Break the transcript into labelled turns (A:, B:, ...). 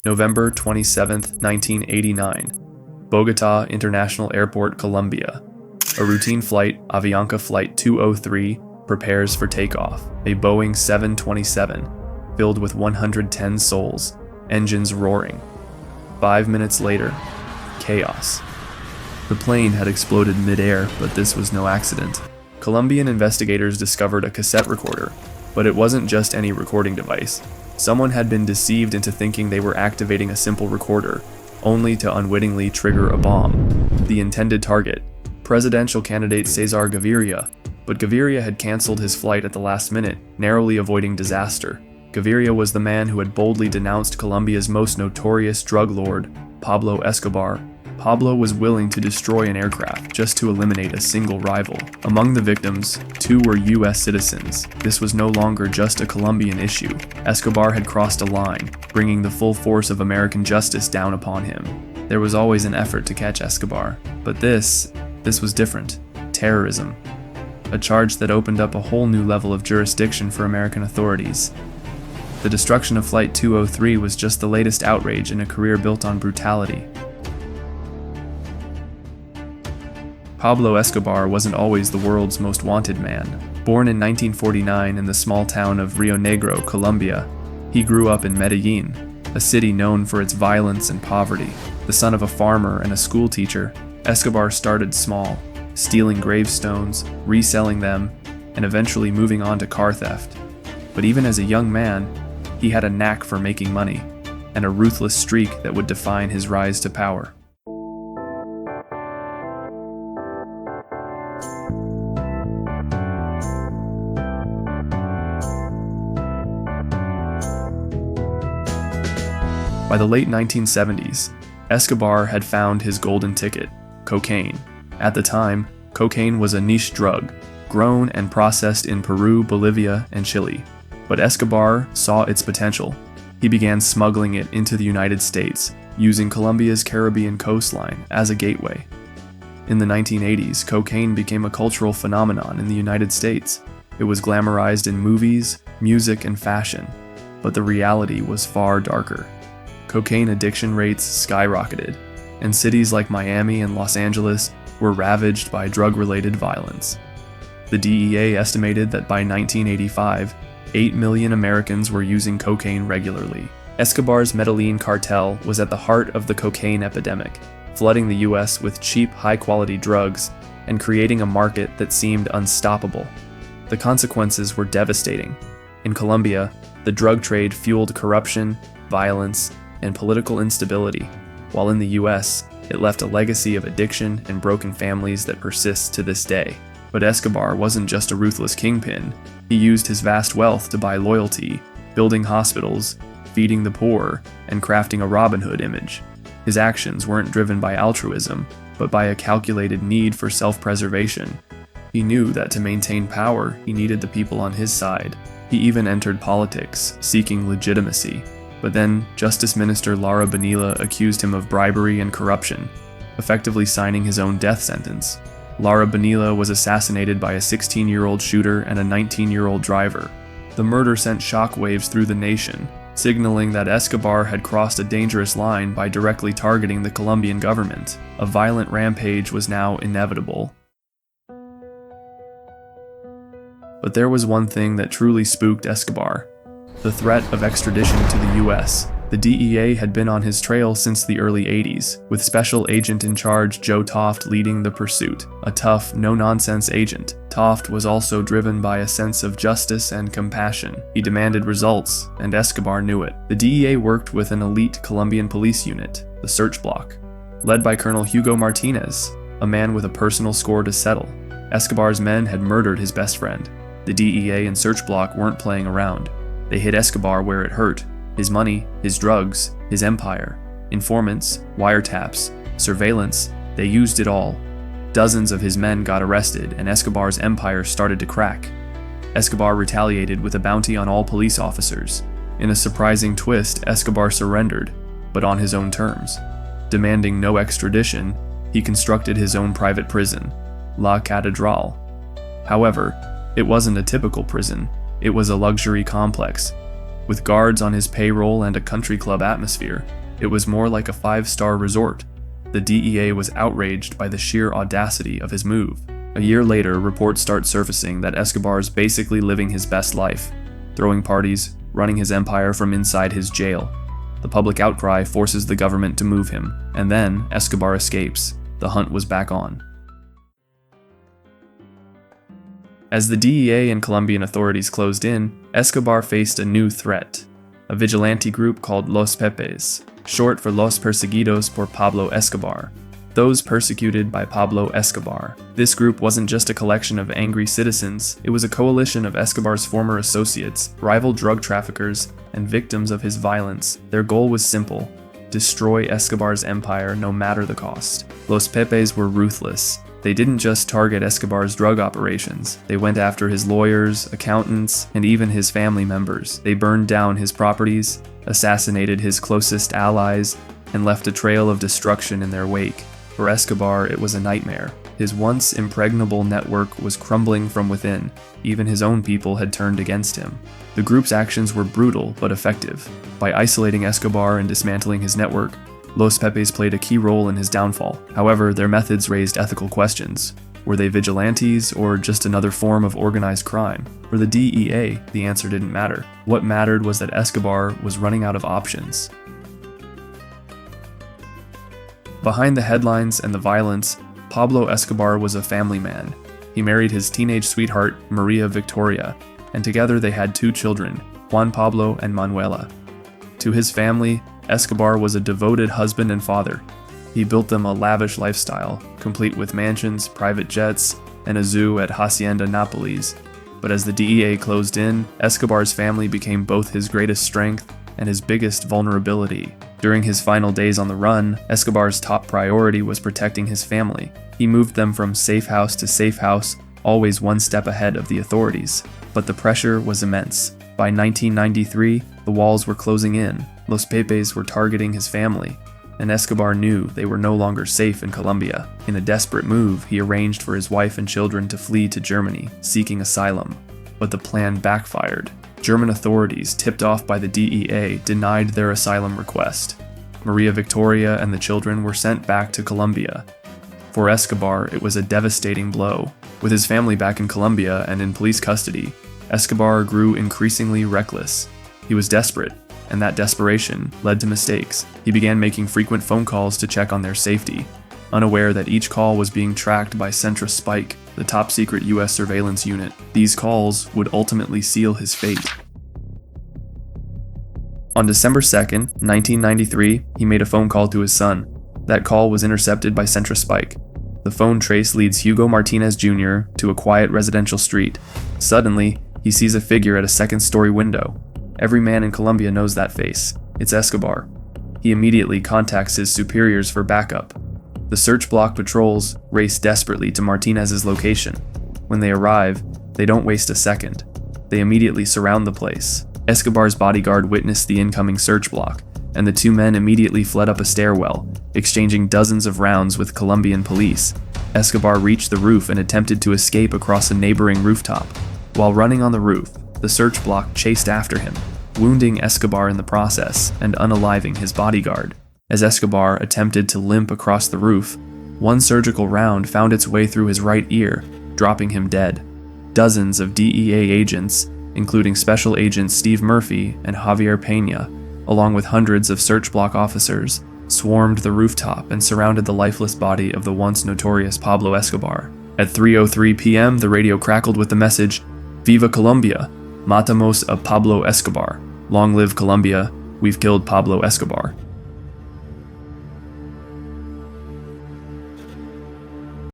A: November 27, 1989. Bogota International Airport, Colombia. A routine flight, Avianca Flight 203, prepares for takeoff. A Boeing 727, filled with 110 souls, engines roaring. 5 minutes later, chaos. The plane had exploded mid-air, but this was no accident. Colombian investigators discovered a cassette recorder, but it wasn't just any recording device. Someone had been deceived into thinking they were activating a simple recorder, only to unwittingly trigger a bomb. The intended target, presidential candidate Cesar Gaviria, but Gaviria had canceled his flight at the last minute, narrowly avoiding disaster. Gaviria was the man who had boldly denounced Colombia's most notorious drug lord, Pablo Escobar. Pablo was willing to destroy an aircraft just to eliminate a single rival. Among the victims, 2 were U.S. citizens. This was no longer just a Colombian issue. Escobar had crossed a line, bringing the full force of American justice down upon him. There was always an effort to catch Escobar, but this was different. Terrorism. A charge that opened up a whole new level of jurisdiction for American authorities. The destruction of Flight 203 was just the latest outrage in a career built on brutality. Pablo Escobar wasn't always the world's most wanted man. Born in 1949 in the small town of Rio Negro, Colombia, he grew up in Medellin, a city known for its violence and poverty. The son of a farmer and a school teacher, Escobar started small, stealing gravestones, reselling them, and eventually moving on to car theft. But even as a young man, he had a knack for making money, and a ruthless streak that would define his rise to power. By the late 1970s, Escobar had found his golden ticket, cocaine. At the time, cocaine was a niche drug, grown and processed in Peru, Bolivia, and Chile. But Escobar saw its potential. He began smuggling it into the United States, using Colombia's Caribbean coastline as a gateway. In the 1980s, cocaine became a cultural phenomenon in the United States. It was glamorized in movies, music, and fashion, but the reality was far darker. Cocaine addiction rates skyrocketed, and cities like Miami and Los Angeles were ravaged by drug-related violence. The DEA estimated that by 1985, 8 million Americans were using cocaine regularly. Escobar's Medellin cartel was at the heart of the cocaine epidemic, flooding the US with cheap, high-quality drugs and creating a market that seemed unstoppable. The consequences were devastating. In Colombia, the drug trade fueled corruption, violence, and political instability, while in the US, it left a legacy of addiction and broken families that persists to this day. But Escobar wasn't just a ruthless kingpin. He used his vast wealth to buy loyalty, building hospitals, feeding the poor, and crafting a Robin Hood image. His actions weren't driven by altruism, but by a calculated need for self-preservation. He knew that to maintain power, he needed the people on his side. He even entered politics, seeking legitimacy. But then, Justice Minister Lara Bonilla accused him of bribery and corruption, effectively signing his own death sentence. Lara Bonilla was assassinated by a 16-year-old shooter and a 19-year-old driver. The murder sent shockwaves through the nation, signaling that Escobar had crossed a dangerous line by directly targeting the Colombian government. A violent rampage was now inevitable. But there was one thing that truly spooked Escobar: the threat of extradition to the US. The DEA had been on his trail since the early 80s, with Special Agent in Charge Joe Toft leading the pursuit. A tough, no-nonsense agent, Toft was also driven by a sense of justice and compassion. He demanded results, and Escobar knew it. The DEA worked with an elite Colombian police unit, the Search Block, led by Colonel Hugo Martinez, a man with a personal score to settle. Escobar's men had murdered his best friend. The DEA and Search Block weren't playing around. They hit Escobar where it hurt: his money, his drugs, his empire. Informants, wiretaps, surveillance, they used it all. Dozens of his men got arrested, and Escobar's empire started to crack. Escobar retaliated with a bounty on all police officers. In a surprising twist, Escobar surrendered, but on his own terms. Demanding no extradition, he constructed his own private prison, La Catedral. However, it wasn't a typical prison. It was a luxury complex. With guards on his payroll and a country club atmosphere, it was more like a five-star resort. The DEA was outraged by the sheer audacity of his move. A year later, reports start surfacing that Escobar's basically living his best life, throwing parties, running his empire from inside his jail. The public outcry forces the government to move him, and then Escobar escapes. The hunt was back on. As the DEA and Colombian authorities closed in, Escobar faced a new threat, a vigilante group called Los Pepes, short for Los Perseguidos por Pablo Escobar, those persecuted by Pablo Escobar. This group wasn't just a collection of angry citizens, it was a coalition of Escobar's former associates, rival drug traffickers, and victims of his violence. Their goal was simple: destroy Escobar's empire no matter the cost. Los Pepes were ruthless. They didn't just target Escobar's drug operations, they went after his lawyers, accountants, and even his family members. They burned down his properties, assassinated his closest allies, and left a trail of destruction in their wake. For Escobar, it was a nightmare. His once impregnable network was crumbling from within. Even his own people had turned against him. The group's actions were brutal but effective. By isolating Escobar and dismantling his network, Los Pepes played a key role in his downfall. However, their methods raised ethical questions. Were they vigilantes or just another form of organized crime? For the DEA, the answer didn't matter. What mattered was that Escobar was running out of options. Behind the headlines and the violence, Pablo Escobar was a family man. He married his teenage sweetheart, Maria Victoria, and together they had two children, Juan Pablo and Manuela. To his family, Escobar was a devoted husband and father. He built them a lavish lifestyle, complete with mansions, private jets, and a zoo at Hacienda Nápoles. But as the DEA closed in, Escobar's family became both his greatest strength and his biggest vulnerability. During his final days on the run, Escobar's top priority was protecting his family. He moved them from safe house to safe house, always one step ahead of the authorities. But the pressure was immense. By 1993, the walls were closing in. Los Pepes were targeting his family, and Escobar knew they were no longer safe in Colombia. In a desperate move, he arranged for his wife and children to flee to Germany, seeking asylum. But the plan backfired. German authorities, tipped off by the DEA, denied their asylum request. Maria Victoria and the children were sent back to Colombia. For Escobar, it was a devastating blow. With his family back in Colombia and in police custody, Escobar grew increasingly reckless. He was desperate, and that desperation led to mistakes. He began making frequent phone calls to check on their safety, unaware that each call was being tracked by Centra Spike, the top-secret U.S. surveillance unit. These calls would ultimately seal his fate. On December 2nd, 1993, he made a phone call to his son. That call was intercepted by Centra Spike. The phone trace leads Hugo Martinez Jr. to a quiet residential street. Suddenly, he sees a figure at a second-story window. Every man in Colombia knows that face. It's Escobar. He immediately contacts his superiors for backup. The search block patrols race desperately to Martinez's location. When they arrive, they don't waste a second. They immediately surround the place. Escobar's bodyguard witnessed the incoming search block, and the two men immediately fled up a stairwell, exchanging dozens of rounds with Colombian police. Escobar reached the roof and attempted to escape across a neighboring rooftop. While running on the roof, the search block chased after him, wounding Escobar in the process and unaliving his bodyguard. As Escobar attempted to limp across the roof, one surgical round found its way through his right ear, dropping him dead. Dozens of DEA agents, including Special Agents Steve Murphy and Javier Peña, along with hundreds of search block officers, swarmed the rooftop and surrounded the lifeless body of the once notorious Pablo Escobar. At 3:03 p.m., the radio crackled with the message, "Viva Colombia! Matamos a Pablo Escobar. Long live Colombia, we've killed Pablo Escobar."